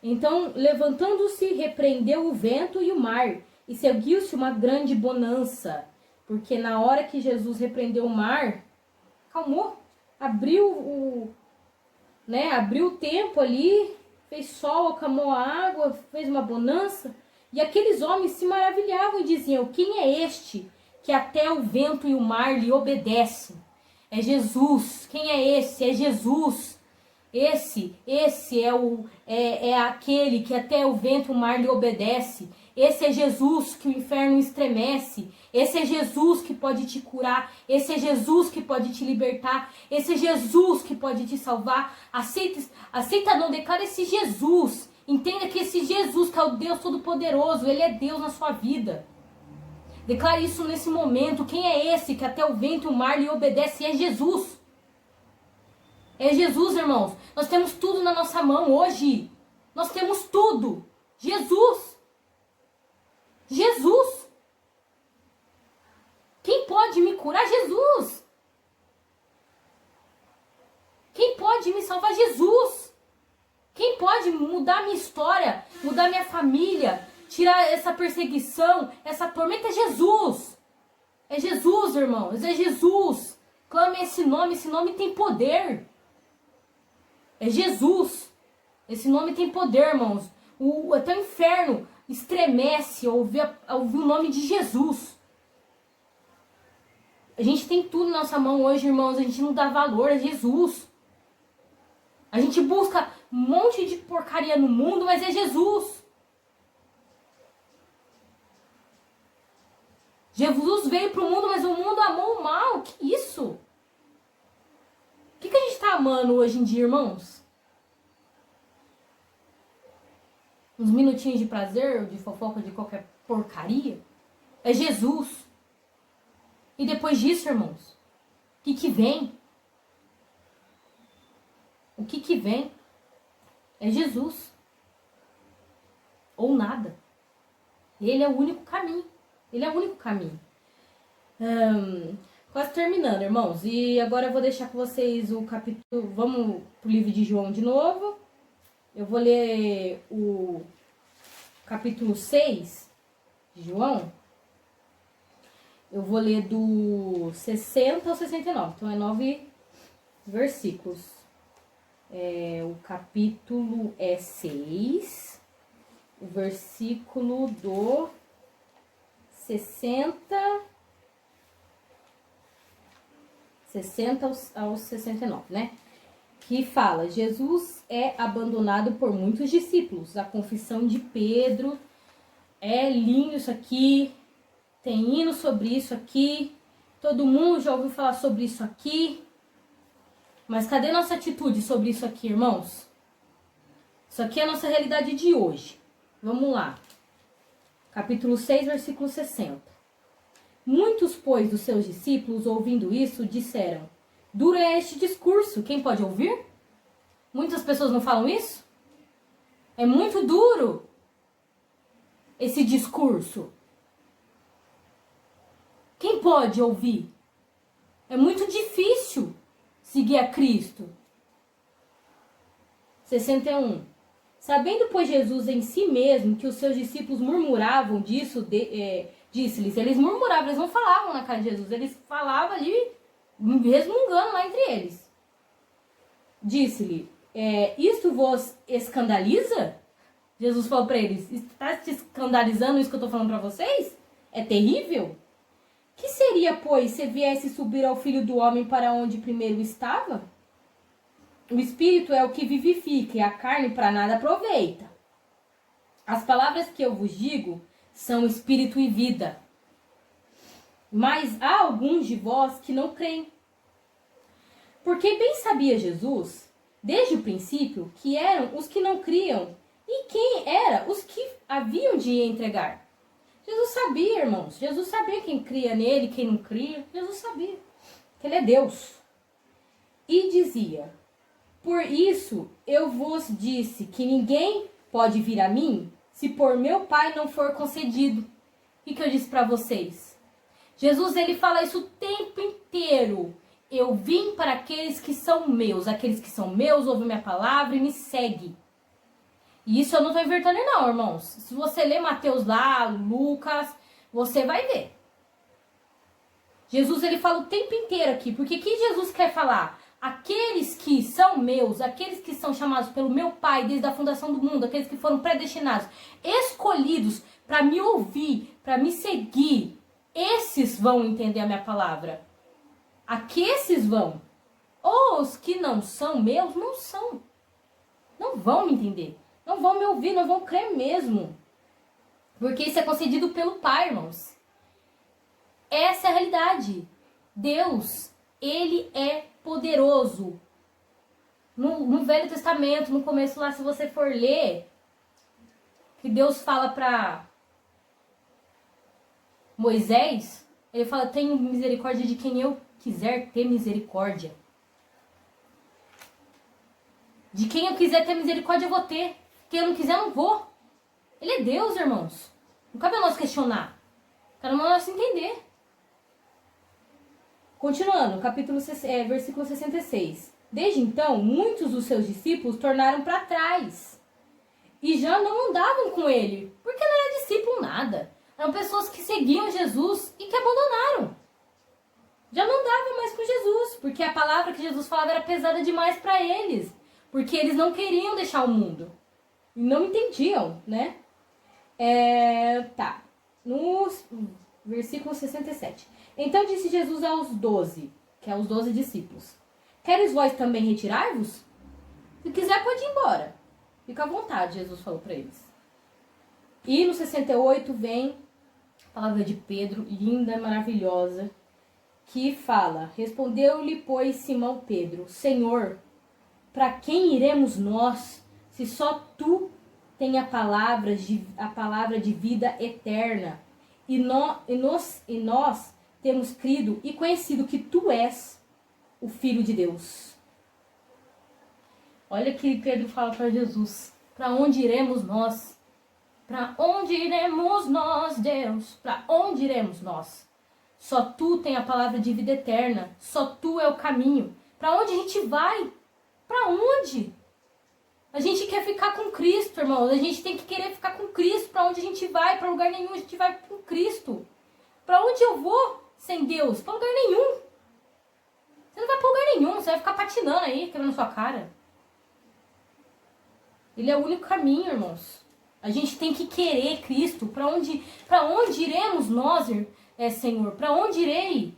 Então, levantando-se, repreendeu o vento e o mar, e seguiu-se uma grande bonança. Porque na hora que Jesus repreendeu o mar, calmou, abriu né, abriu o tempo ali, fez sol, acalmou a água, fez uma bonança. E aqueles homens se maravilhavam e diziam: quem é este que até o vento e o mar lhe obedecem? É Jesus. Quem é esse? É Jesus. Esse é aquele que até o vento e o mar lhe obedece. Esse é Jesus que o inferno estremece. Esse é Jesus que pode te curar. Esse é Jesus que pode te libertar. Esse é Jesus que pode te salvar. Aceita não, declara esse Jesus. Entenda que esse Jesus, que é o Deus Todo-Poderoso, Ele é Deus na sua vida. Declare isso nesse momento. Quem é esse que até o vento e o mar lhe obedece? É Jesus. É Jesus, irmãos. Nós temos tudo na nossa mão hoje. Nós temos tudo. Jesus. Jesus. Quem pode me curar? Jesus. Quem pode me salvar? Jesus. Quem pode mudar minha história, mudar minha família, tirar essa perseguição, essa tormenta? É Jesus. É Jesus, irmãos. É Jesus. Clame esse nome tem poder. É Jesus. Esse nome tem poder, irmãos. Até o inferno estremece ao ouvir o nome de Jesus. A gente tem tudo na nossa mão hoje, irmãos. A gente não dá valor a Jesus. A gente busca um monte de porcaria no mundo, mas é Jesus. Jesus veio para o mundo, mas o mundo amou o mal. Que isso? O que a gente está amando hoje em dia, irmãos? Uns minutinhos de prazer, de fofoca, de qualquer porcaria? É Jesus. E depois disso, irmãos, o que vem? O que vem? É Jesus. Ou nada. Ele é o único caminho. Ele é o único caminho. Quase terminando, irmãos. E agora eu vou deixar com vocês o capítulo... Vamos pro livro de João de novo. Eu vou ler o capítulo 6 de João. Eu vou ler do 60 ao 69. Então, é 9 versículos. O capítulo é 6. O versículo do 60 aos 69, né? Que fala: Jesus é abandonado por muitos discípulos. A confissão de Pedro. É lindo isso aqui. Tem hino sobre isso aqui. Todo mundo já ouviu falar sobre isso aqui. Mas cadê nossa atitude sobre isso aqui, irmãos? Isso aqui é a nossa realidade de hoje. Vamos lá. Capítulo 6, versículo 60. Muitos, pois, dos seus discípulos, ouvindo isso, disseram: duro é este discurso, quem pode ouvir? Muitas pessoas não falam isso? É muito duro esse discurso. Quem pode ouvir? É muito difícil seguir a Cristo. 61. Sabendo, pois, Jesus em si mesmo que os seus discípulos murmuravam disso, disse-lhes. Eles murmuravam, eles não falavam na cara de Jesus, eles falavam ali, resmungando lá entre eles. Disse-lhe: isto vos escandaliza? Jesus falou para eles: está te escandalizando isso que eu estou falando para vocês? É terrível? Que seria, pois, se viesse subir ao Filho do Homem para onde primeiro estava? O Espírito é o que vivifica e a carne para nada aproveita. As palavras que eu vos digo são Espírito e vida. Mas há alguns de vós que não creem. Porque bem sabia Jesus, desde o princípio, que eram os que não criam e quem era os que haviam de entregar. Jesus sabia, irmãos. Jesus sabia quem cria nele, quem não cria. Jesus sabia que ele é Deus. E dizia: por isso eu vos disse que ninguém pode vir a mim se por meu Pai não for concedido. O que eu disse para vocês? Jesus, ele fala isso o tempo inteiro. Eu vim para aqueles que são meus. Aqueles que são meus ouvem minha palavra e me seguem. E isso eu não estou inventando não, irmãos. Se você ler Mateus lá, Lucas, você vai ver. Jesus, ele fala o tempo inteiro aqui. Porque o que Jesus quer falar? aqueles que são meus, aqueles que são chamados pelo meu Pai desde a fundação do mundo, aqueles que foram predestinados, escolhidos para me ouvir, para me seguir, esses vão entender a minha palavra. Aqueles vão. Os que não são meus, não são. Não vão me entender. Não vão me ouvir, não vão crer mesmo. Porque isso é concedido pelo Pai, irmãos. Essa é a realidade. Deus, Ele é poderoso. No Velho Testamento, no começo lá, se você for ler, que Deus fala para Moisés, Ele fala, tenho misericórdia de quem eu quiser ter misericórdia. De quem eu quiser ter misericórdia, eu vou ter. Quem eu não quiser, eu não vou. Ele é Deus, irmãos. Não cabe a nós questionar. Cabe a nós entender. Continuando, versículo 66. Desde então, muitos dos seus discípulos tornaram para trás. E já não andavam com ele. Porque não era discípulo nada. Eram pessoas que seguiam Jesus e que abandonaram. Já não andavam mais com Jesus. Porque a palavra que Jesus falava era pesada demais para eles. Porque eles não queriam deixar o mundo. E não entendiam, né? No versículo 67. Então disse Jesus aos 12, que é os 12 discípulos. Queres vós também retirar-vos? Se quiser, pode ir embora. Fica à vontade, Jesus falou para eles. E no 68 vem a palavra de Pedro, linda, maravilhosa, que fala, respondeu-lhe, pois, Simão Pedro, Senhor, para quem iremos nós, se só tu tem a palavra de vida eterna, e nós temos crido e conhecido que tu és o Filho de Deus. Olha que Pedro fala para Jesus, para onde iremos nós? Para onde iremos nós, Deus? Para onde iremos nós? Só tu tem a palavra de vida eterna, só tu é o caminho. Para onde a gente vai? Para onde? A gente quer ficar com Cristo, irmãos. A gente tem que querer ficar com Cristo. Para onde a gente vai? Para lugar nenhum. A gente vai com Cristo. Para onde eu vou sem Deus? Para lugar nenhum. Você não vai para lugar nenhum. Você vai ficar patinando aí, quebrando sua cara. Ele é o único caminho, irmãos. A gente tem que querer Cristo. Para onde iremos nós, Senhor? Para onde irei?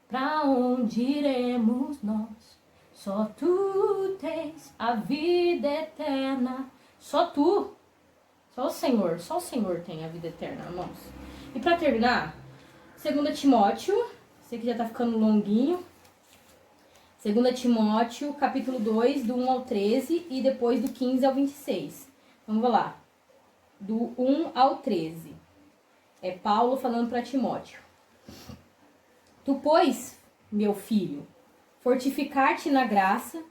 Para onde iremos nós? Só tu tens a vida eterna. Só tu. Só o Senhor tem a vida eterna, irmãos. E para terminar, 2 Timóteo, sei que já tá ficando longuinho. 2 Timóteo, capítulo 2, do 1 ao 13 e depois do 15 ao 26. Vamos lá. Do 1 ao 13. É Paulo falando para Timóteo. Tu, pois, meu filho, fortificar-te na graça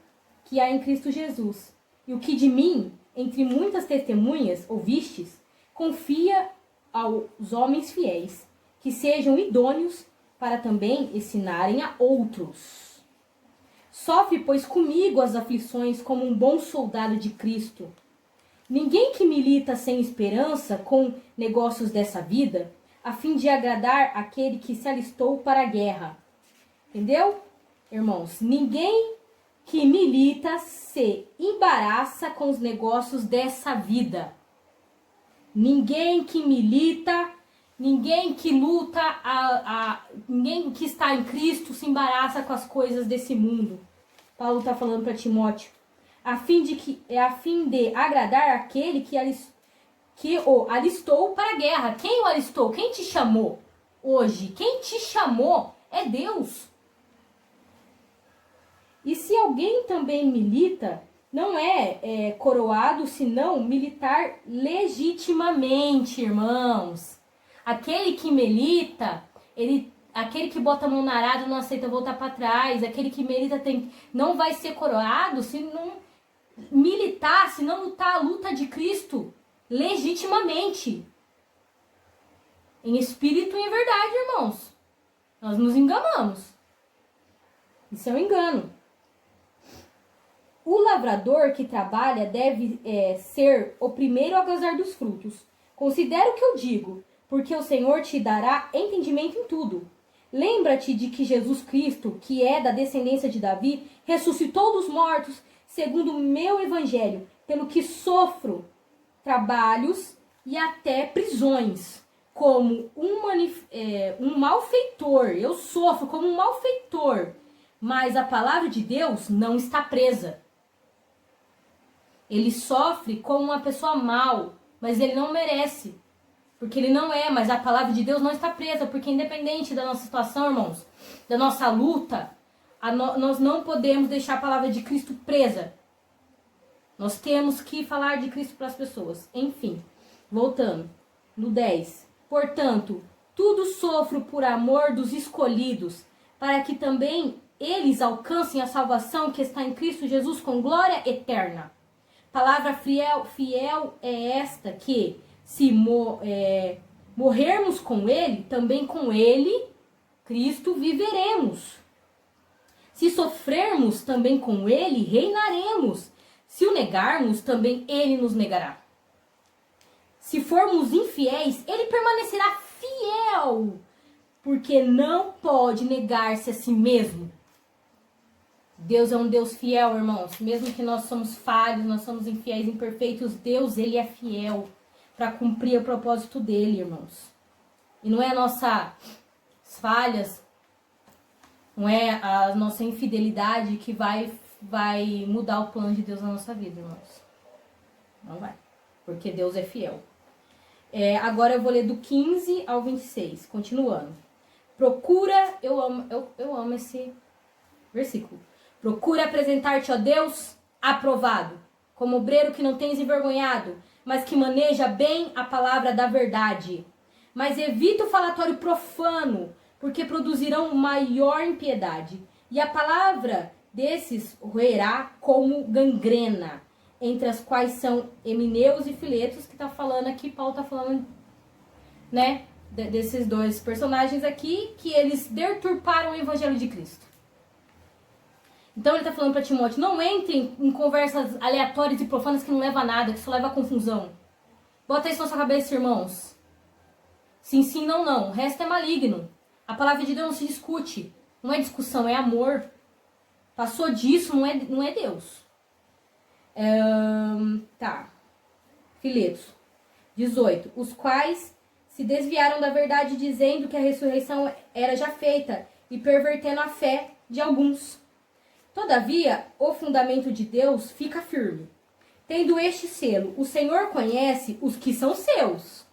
que há em Cristo Jesus. E o que de mim, entre muitas testemunhas, ouvistes, confia aos homens fiéis, que sejam idôneos para também ensinarem a outros. Sofre, pois, comigo as aflições como um bom soldado de Cristo. Ninguém que milita sem esperança com negócios dessa vida, a fim de agradar aquele que se alistou para a guerra. Entendeu? Irmãos, ninguém que milita se embaraça com os negócios dessa vida. Ninguém que milita, ninguém que luta, ninguém que está em Cristo se embaraça com as coisas desse mundo. Paulo está falando para Timóteo. A fim de agradar aquele que o alistou para a guerra. Quem o alistou? Quem te chamou hoje? Quem te chamou é Deus. E se alguém também milita, não é coroado, senão militar legitimamente, irmãos. Aquele que milita, aquele que bota a mão na arada não aceita voltar para trás. Aquele que milita não vai ser coroado se não militar, se não lutar a luta de Cristo legitimamente. Em espírito e em verdade, irmãos. Nós nos enganamos. Isso é um engano. O lavrador que trabalha deve ser o primeiro a gozar dos frutos. Considera o que eu digo, porque o Senhor te dará entendimento em tudo. Lembra-te de que Jesus Cristo, que é da descendência de Davi, ressuscitou dos mortos, segundo o meu evangelho, pelo que sofro trabalhos e até prisões, como um malfeitor. Eu sofro como um malfeitor, mas a palavra de Deus não está presa. Ele sofre como uma pessoa mal, mas ele não merece. Porque ele não é, mas a palavra de Deus não está presa. Porque independente da nossa situação, irmãos, da nossa luta, nós não podemos deixar a palavra de Cristo presa. Nós temos que falar de Cristo para as pessoas. Enfim, voltando. No 10. Portanto, tudo sofro por amor dos escolhidos, para que também eles alcancem a salvação que está em Cristo Jesus com glória eterna. Palavra fiel é esta, que se morrermos com ele, também com ele, Cristo, viveremos. Se sofrermos, também com ele, reinaremos. Se o negarmos, também ele nos negará. Se formos infiéis, ele permanecerá fiel, porque não pode negar-se a si mesmo. Deus é um Deus fiel, irmãos. Mesmo que nós somos falhos, nós somos infiéis, imperfeitos, Deus, ele é fiel para cumprir o propósito dele, irmãos. E não é a nossa falhas, não é a nossa infidelidade que vai mudar o plano de Deus na nossa vida, irmãos. Não vai, porque Deus é fiel. Agora eu vou ler do 15 ao 26, continuando. Procura, eu amo esse versículo. Procura apresentar-te, ó Deus, aprovado, como obreiro que não tens envergonhado, mas que maneja bem a palavra da verdade. Mas evita o falatório profano, porque produzirão maior impiedade. E a palavra desses roerá como gangrena, entre as quais são Emeneus e Filetos, que tá falando aqui, Paulo tá falando, né, desses dois personagens aqui, que eles deturparam o evangelho de Cristo. Então ele tá falando para Timóteo, não entre em conversas aleatórias e profanas que não levam a nada, que só leva a confusão. Bota isso na sua cabeça, irmãos. Sim, sim, não, não. O resto é maligno. A palavra de Deus não se discute. Não é discussão, é amor. Passou disso, não é Deus. Tá. Filetos. 18. Os quais se desviaram da verdade, dizendo que a ressurreição era já feita, e pervertendo a fé de alguns. Todavia, o fundamento de Deus fica firme. Tendo este selo, o Senhor conhece os que são seus.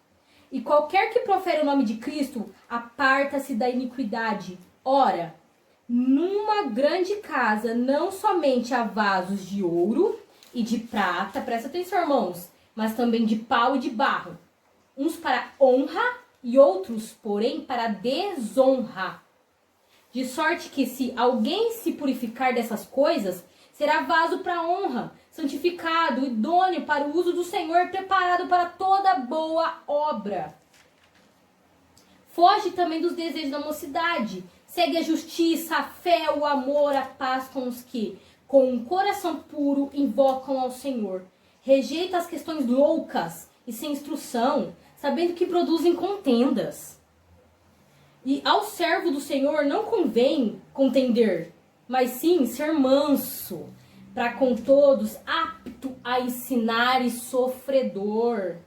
E qualquer que profere o nome de Cristo, aparta-se da iniquidade. Ora, numa grande casa, não somente há vasos de ouro e de prata, presta atenção, irmãos, mas também de pau e de barro, uns para honra e outros, porém, para desonra. De sorte que se alguém se purificar dessas coisas, será vaso para honra, santificado, idôneo para o uso do Senhor, preparado para toda boa obra. Foge também dos desejos da mocidade. Segue a justiça, a fé, o amor, a paz com os que, com um coração puro, invocam ao Senhor. Rejeita as questões loucas e sem instrução, sabendo que produzem contendas. E ao servo do Senhor não convém contender, mas sim ser manso, para com todos apto a ensinar e sofredor,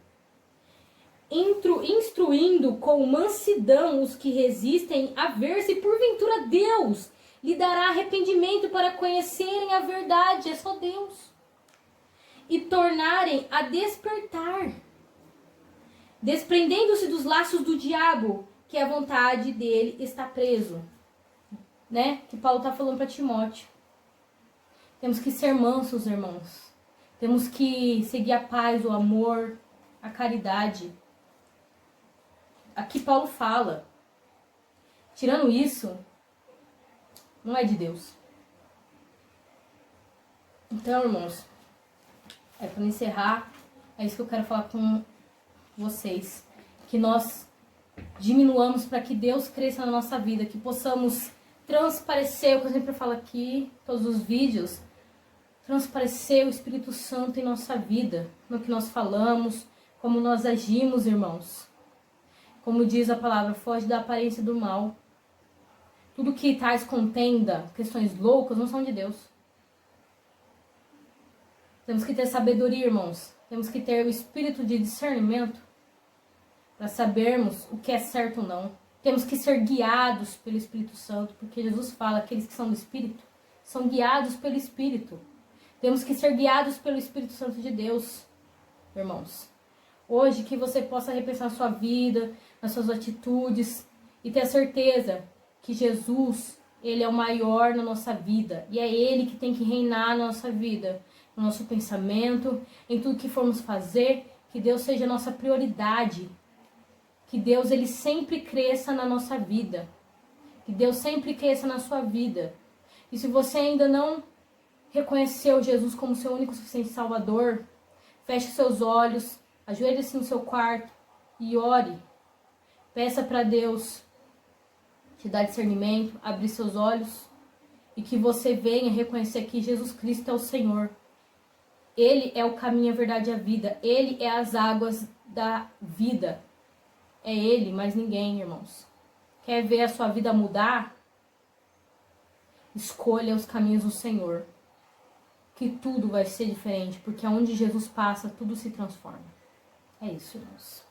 instruindo com mansidão os que resistem a ver se porventura Deus lhe dará arrependimento para conhecerem a verdade, é só Deus, e tornarem a despertar, desprendendo-se dos laços do diabo, que a vontade dele está preso, né? Que Paulo está falando para Timóteo. Temos que ser mansos, irmãos. Temos que seguir a paz, o amor, a caridade. Aqui Paulo fala. Tirando isso, não é de Deus. Então, irmãos, para encerrar, é isso que eu quero falar com vocês. Que nós diminuamos para que Deus cresça na nossa vida, que possamos transparecer, o que eu sempre falo aqui, todos os vídeos, transparecer o Espírito Santo em nossa vida, no que nós falamos, como nós agimos, irmãos. Como diz a palavra, foge da aparência do mal. Tudo que traz contenda, questões loucas, não são de Deus. Temos que ter sabedoria, irmãos. Temos que ter o espírito de discernimento para sabermos o que é certo ou não. Temos que ser guiados pelo Espírito Santo, porque Jesus fala que aqueles que são do Espírito são guiados pelo Espírito. Temos que ser guiados pelo Espírito Santo de Deus, irmãos. Hoje, que você possa repensar na sua vida, nas suas atitudes e ter a certeza que Jesus, Ele é o maior na nossa vida. E é Ele que tem que reinar na nossa vida, no nosso pensamento, em tudo que formos fazer. Que Deus seja a nossa prioridade. Que Deus, Ele sempre cresça na nossa vida. Que Deus sempre cresça na sua vida. E se você ainda não reconheceu Jesus como seu único e suficiente Salvador, feche seus olhos, ajoelhe-se no seu quarto e ore. Peça para Deus te dar discernimento, abrir seus olhos e que você venha reconhecer que Jesus Cristo é o Senhor. Ele é o caminho, a verdade e a vida. Ele é as águas da vida. É Ele, mais ninguém, irmãos. Quer ver a sua vida mudar? Escolha os caminhos do Senhor. Que tudo vai ser diferente, porque aonde Jesus passa, tudo se transforma. É isso, irmãos.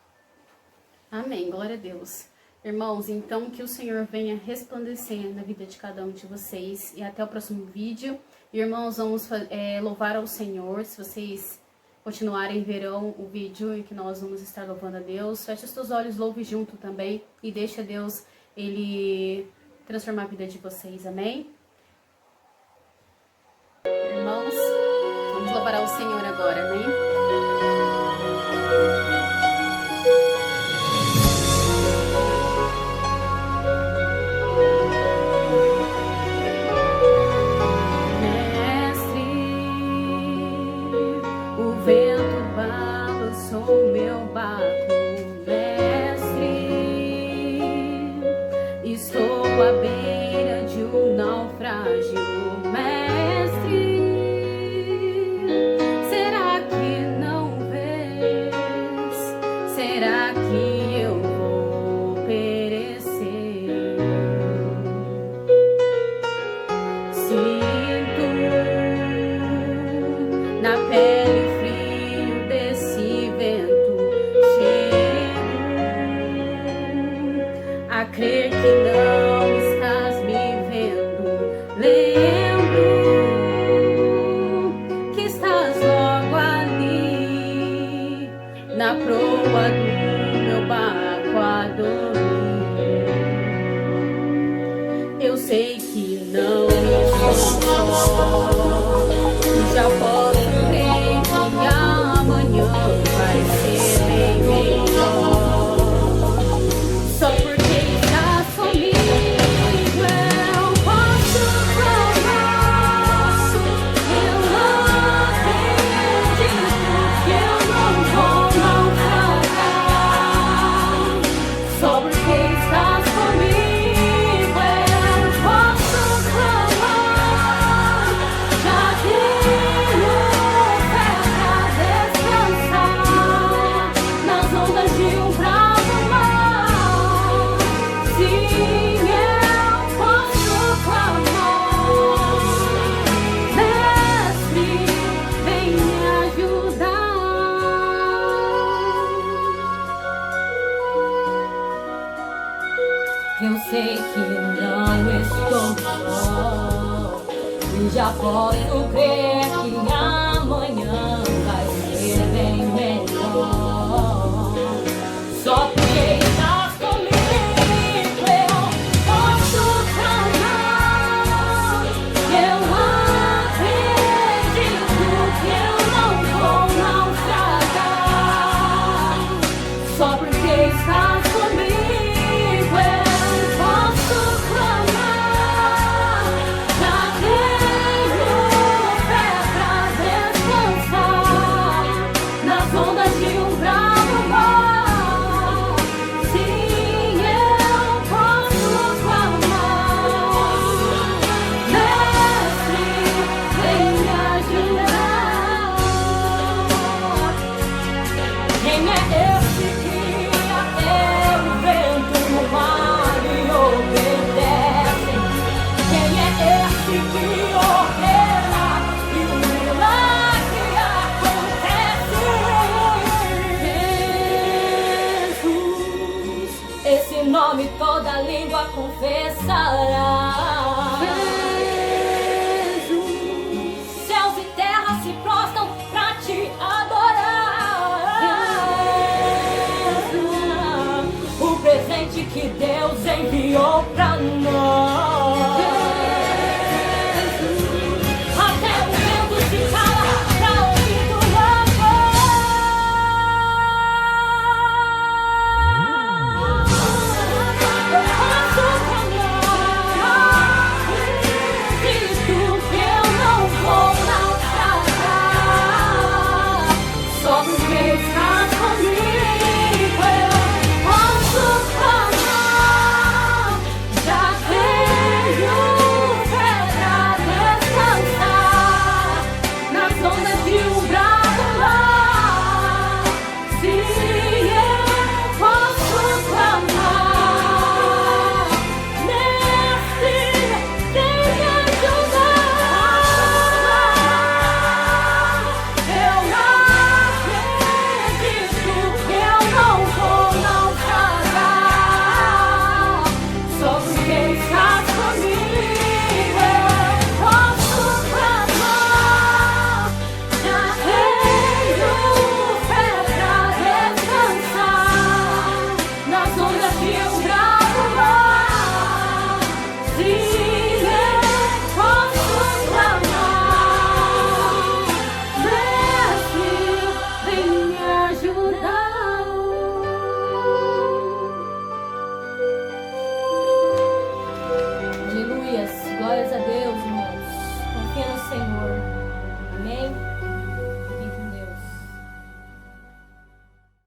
Amém, glória a Deus. Irmãos, então que o Senhor venha resplandecer na vida de cada um de vocês. E até o próximo vídeo. Irmãos, vamos louvar ao Senhor. Se vocês continuarem, verão o vídeo em que nós vamos estar louvando a Deus. Feche os seus olhos, louve junto também. E deixa Deus, Ele transformar a vida de vocês. Amém? Irmãos, vamos louvar ao Senhor agora, amém? Mestre, o vento balançou meu barco. Mestre, estou à beira de um naufrágio. Crer que não estás me vendo, lembro que estás logo ali, na proa do meu barco a dormir. Eu sei que não estou só, e já posso crer que amanhã vai ser bem melhor. Eu sei que não estou só, e já posso crer que amanhã vai ser bem melhor. Só porque estás comigo eu posso clamar. Eu acredito que eu não vou naufragar. Só porque estás comigo posso clamar. Já tenho fé que Deus enviou pra nós.